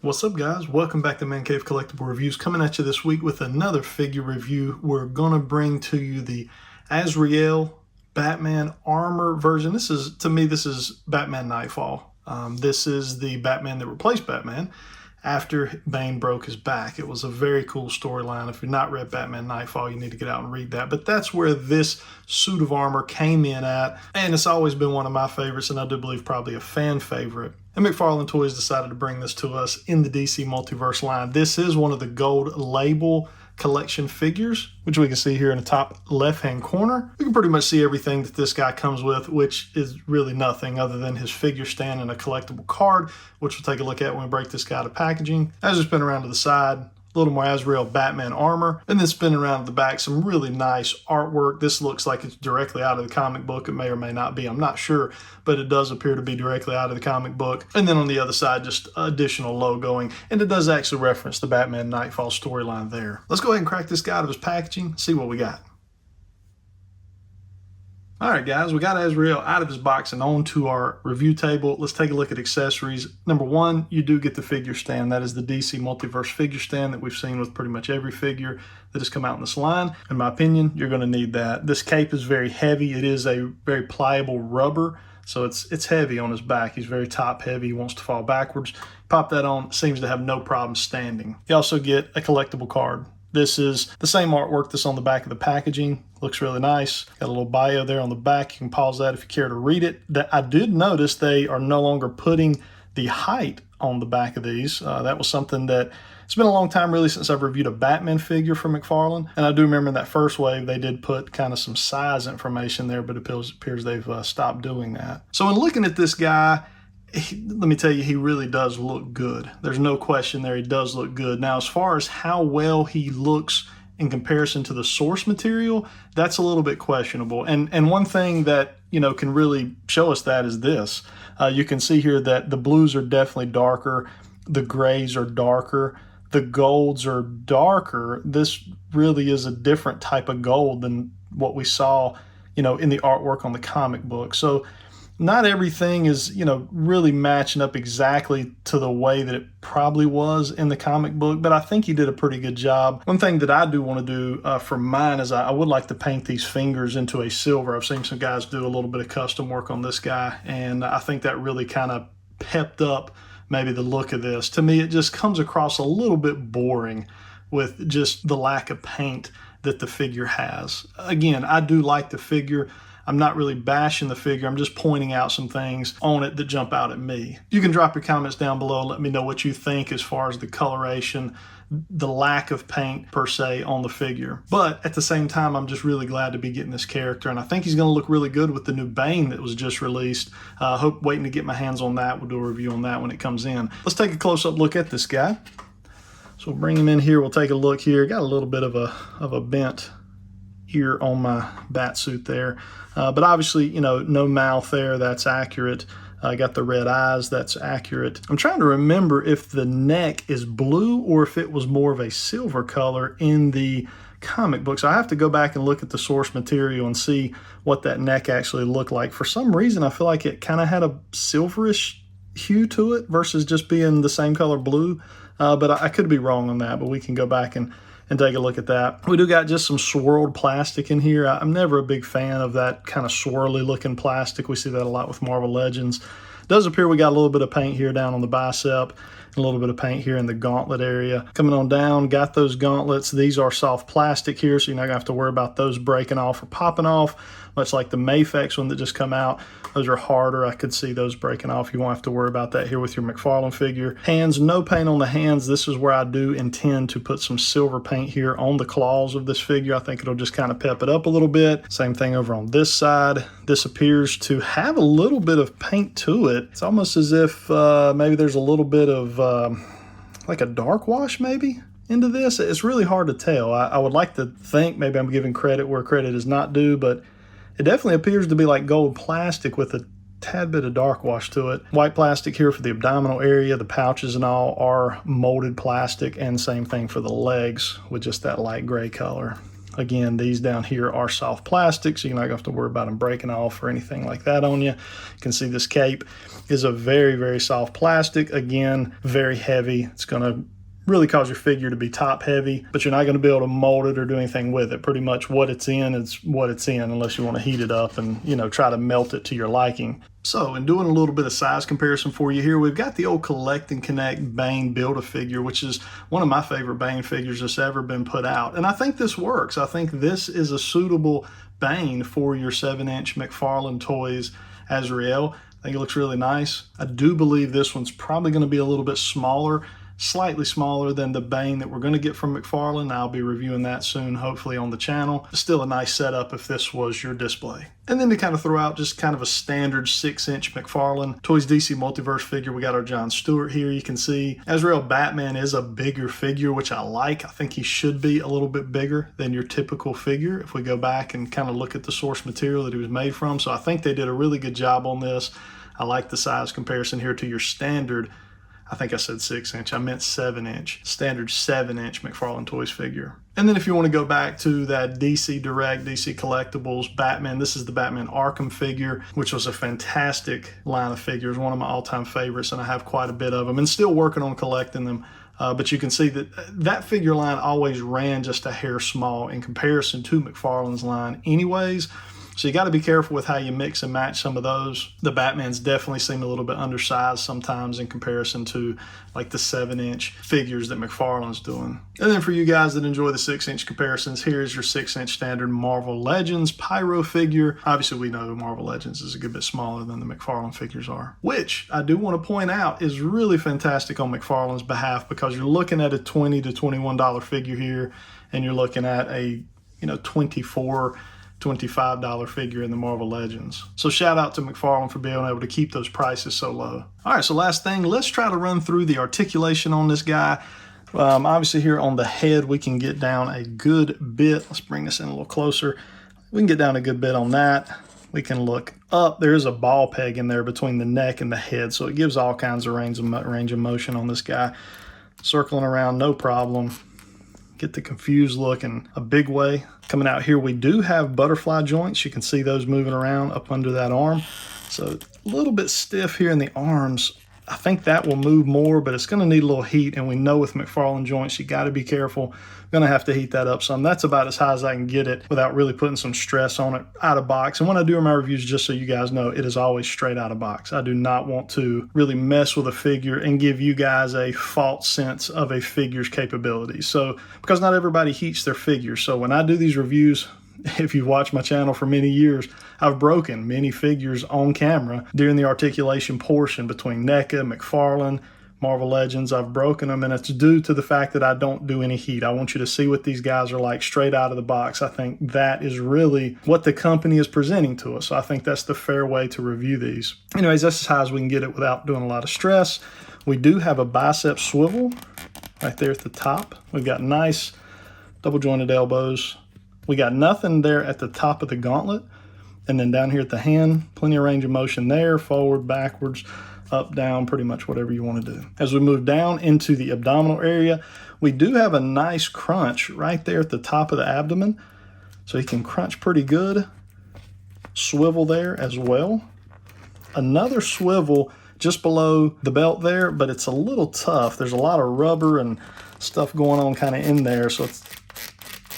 What's up, guys? Welcome back to ManCave Collectible Reviews. Coming at you this week with another figure review. We're going to bring to you the Azrael Batman armor version. This is Batman Knightfall. This is the Batman that replaced Batman after Bane broke his back. It was a very cool storyline. If you've not read Batman Knightfall, you need to get out and read that. But that's where this suit of armor came in at, and it's always been one of my favorites, and I do believe probably a fan favorite. And McFarlane Toys decided to bring this to us in the DC Multiverse line. This is one of the gold label collection figures, which we can see here in the top left-hand corner. We can pretty much see everything that this guy comes with, which is really nothing other than his figure stand and a collectible card, which we'll take a look at when we break this guy to packaging. As we spin around to the side, a little more Azrael Batman armor, and then spinning around to the back, some really nice artwork. This looks like it's directly out of the comic book. It may or may not be, I'm not sure, but it does appear to be directly out of the comic book. And then on the other side, just additional logoing, and it does actually reference the Batman Knightfall storyline there. Let's go ahead and crack this guy out of his packaging, see what we got. All right, guys, we got Azrael out of his box and onto our review table. Let's take a look at accessories. Number one, you do get the figure stand. That is the DC Multiverse figure stand that we've seen with pretty much every figure that has come out in this line. In my opinion, you're going to need that. This cape is very heavy. It is a very pliable rubber, so it's heavy on his back. He's very top heavy. He wants to fall backwards. Pop that on, seems to have no problem standing. You also get a collectible card. This is the same artwork that's on the back of the packaging. Looks really nice. Got a little bio there on the back. You can pause that if you care to read it. I did notice they are no longer putting the height on the back of these. That was something that it's been a long time really since I've reviewed a Batman figure from McFarlane. And I do remember in that first wave they did put kind of some size information there, but it appears they've stopped doing that. So in looking at this guy, let me tell you, he really does look good. There's no question there, he does look good. Now, as far as how well he looks in comparison to the source material, that's a little bit questionable. And one thing that, you know, can really show us that is this. You can see here that the blues are definitely darker, the grays are darker, the golds are darker. This really is a different type of gold than what we saw, you know, in the artwork on the comic book. So not everything is, you know, really matching up exactly to the way that it probably was in the comic book, but I think he did a pretty good job. One thing that I do want to do for mine is I would like to paint these fingers into a silver. I've seen some guys do a little bit of custom work on this guy, and I think that really kind of pepped up maybe the look of this. To me, it just comes across a little bit boring with just the lack of paint that the figure has. Again, I do like the figure. I'm not really bashing the figure. I'm just pointing out some things on it that jump out at me. You can drop your comments down below and let me know what you think as far as the coloration, the lack of paint per se on the figure. But at the same time, I'm just really glad to be getting this character, and I think he's going to look really good with the new Bane that was just released. Waiting to get my hands on that. We'll do a review on that when it comes in. Let's take a close-up look at this guy. So we'll bring him in here. We'll take a look here. Got a little bit of a bent ear on my bat suit there, but obviously, you know, no mouth there. That's accurate. I got the red eyes. That's accurate. I'm trying to remember if the neck is blue or if it was more of a silver color in the comic book. So I have to go back and look at the source material and see what that neck actually looked like. For some reason, I feel like it kind of had a silverish hue to it versus just being the same color blue, but I could be wrong on that, but we can go back and take a look at that. We do got just some swirled plastic in here. I'm never a big fan of that kind of swirly looking plastic. We see that a lot with Marvel Legends. It does appear we got a little bit of paint here down on the bicep, and a little bit of paint here in the gauntlet area. Coming on down, got those gauntlets. These are soft plastic here, so you're not gonna have to worry about those breaking off or popping off, much like the Mafex one that just come out. Those are harder. I could see those breaking off. You won't have to worry about that here with your McFarlane figure. Hands, no paint on the hands. This is where I do intend to put some silver paint here on the claws of this figure. I think it'll just kind of pep it up a little bit. Same thing over on this side. This appears to have a little bit of paint to it. It's almost as if maybe there's a little bit of like a dark wash maybe into this. It's really hard to tell. I would like to think maybe I'm giving credit where credit is not due, but it definitely appears to be like gold plastic with a tad bit of dark wash to it. White plastic here for the abdominal area. The pouches and all are molded plastic, and same thing for the legs with just that light gray color. Again, these down here are soft plastic, so you're not going to have to worry about them breaking off or anything like that on you. You can see this cape is a very, very soft plastic. Again, very heavy. It's going to really cause your figure to be top heavy, but you're not going to be able to mold it or do anything with it. Pretty much what it's in is what it's in, unless you want to heat it up and, you know, try to melt it to your liking. So in doing a little bit of size comparison for you here, we've got the old Collect and Connect Bane Build-A-Figure, which is one of my favorite Bane figures that's ever been put out. And I think this works. I think this is a suitable Bane for your 7-inch McFarlane Toys Azrael. I think it looks really nice. I do believe this one's probably going to be a little bit smaller, slightly smaller than the Bane that we're going to get from McFarlane. I'll be reviewing that soon, hopefully on the channel. Still a nice setup if this was your display. And then to kind of throw out just kind of a standard 6-inch McFarlane Toys DC Multiverse figure, we got our John Stewart here. You can see Azrael Batman is a bigger figure, which I like. I think he should be a little bit bigger than your typical figure if we go back and kind of look at the source material that he was made from. So I think they did a really good job on this. I like the size comparison here to your standard, I think I said 6-inch, I meant 7-inch, standard 7-inch McFarlane Toys figure. And then if you want to go back to that DC Direct, DC Collectibles Batman, this is the Batman Arkham figure, which was a fantastic line of figures, one of my all-time favorites, and I have quite a bit of them and still working on collecting them. But you can see that that figure line always ran just a hair small in comparison to McFarlane's line anyways. So you got to be careful with how you mix and match some of those. The Batmans definitely seem a little bit undersized sometimes in comparison to like the 7-inch figures that McFarlane's doing. And then for you guys that enjoy the 6-inch comparisons, here's your 6-inch standard Marvel Legends Pyro figure. Obviously we know Marvel Legends is a good bit smaller than the McFarlane figures are, which I do want to point out is really fantastic on McFarlane's behalf, because you're looking at a $20 to $21 figure here, and you're looking at a, you know, $25 figure in the Marvel Legends. So shout out to McFarlane for being able to keep those prices so low. All right, so last thing, let's try to run through the articulation on this guy. Obviously here on the head, we can get down a good bit. Let's bring this in a little closer. We can get down a good bit on that. We can look up. There is a ball peg in there between the neck and the head, so it gives all kinds of range of motion on this guy. Circling around, no problem. Get the confused look in a big way. Coming out here, we do have butterfly joints. You can see those moving around up under that arm. So a little bit stiff here in the arms. I think that will move more, but it's going to need a little heat. And we know with McFarlane joints, you got to be careful. Going to have to heat that up some. That's about as high as I can get it without really putting some stress on it out of box. And when I do my reviews, just so you guys know, it is always straight out of box. I do not want to really mess with a figure and give you guys a false sense of a figure's capabilities. So, because not everybody heats their figures. So when I do these reviews, if you've watched my channel for many years, I've broken many figures on camera during the articulation portion between NECA, McFarlane, Marvel Legends. I've broken them, and it's due to the fact that I don't do any heat. I want you to see what these guys are like straight out of the box. I think that is really what the company is presenting to us. So I think that's the fair way to review these. Anyways, that's as high as we can get it without doing a lot of stress. We do have a bicep swivel right there at the top. We've got nice double jointed elbows. We got nothing there at the top of the gauntlet. And then down here at the hand, plenty of range of motion there, forward, backwards, up, down, pretty much whatever you want to do. As we move down into the abdominal area, we do have a nice crunch right there at the top of the abdomen. So he can crunch pretty good. Swivel there as well. Another swivel just below the belt there, but it's a little tough. There's a lot of rubber and stuff going on kind of in there. So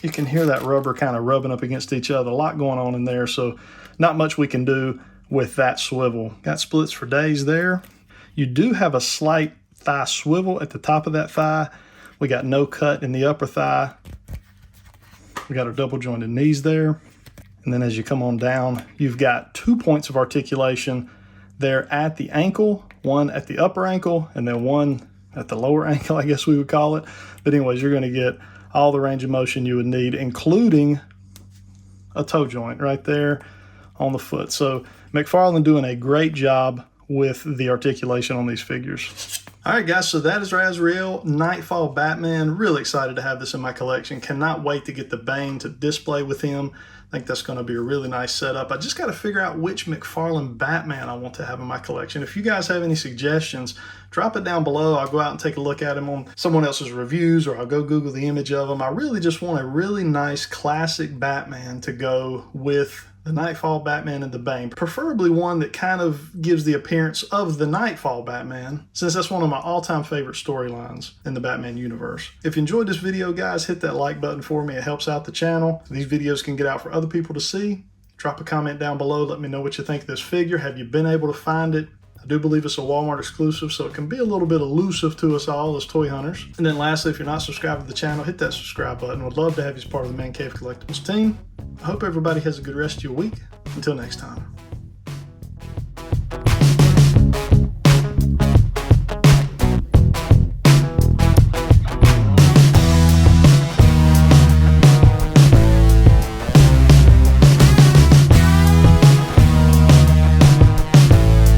you can hear that rubber kind of rubbing up against each other. A lot going on in there, so not much we can do with that swivel. Got splits for days there. You do have a slight thigh swivel at the top of that thigh. We got no cut in the upper thigh. We got our double jointed knees there. And then as you come on down, you've got 2 points of articulation there at the ankle, one at the upper ankle, and then one at the lower ankle, I guess we would call it. But anyways, you're going to get all the range of motion you would need, including a toe joint right there on the foot. So McFarlane doing a great job with the articulation on these figures. All right, guys, so that is our Azrael Knightfall Batman. Really excited to have this in my collection. Cannot wait to get the Bane to display with him. I think that's going to be a really nice setup. I just got to figure out which McFarlane Batman I want to have in my collection. If you guys have any suggestions, drop it down below. I'll go out and take a look at them on someone else's reviews, or I'll go Google the image of them. I really just want a really nice classic Batman to go with the Knightfall Batman and the Bane, preferably one that kind of gives the appearance of the Knightfall Batman, since that's one of my all-time favorite storylines in the Batman universe. If you enjoyed this video, guys, hit that like button for me. It helps out the channel. These videos can get out for other people to see. Drop a comment down below. Let me know what you think of this figure. Have you been able to find it? I do believe it's a Walmart exclusive, so it can be a little bit elusive to us all as toy hunters. And then lastly, if you're not subscribed to the channel, hit that subscribe button. Would love to have you as part of the ManCave Collectibles team. I hope everybody has a good rest of your week. Until next time.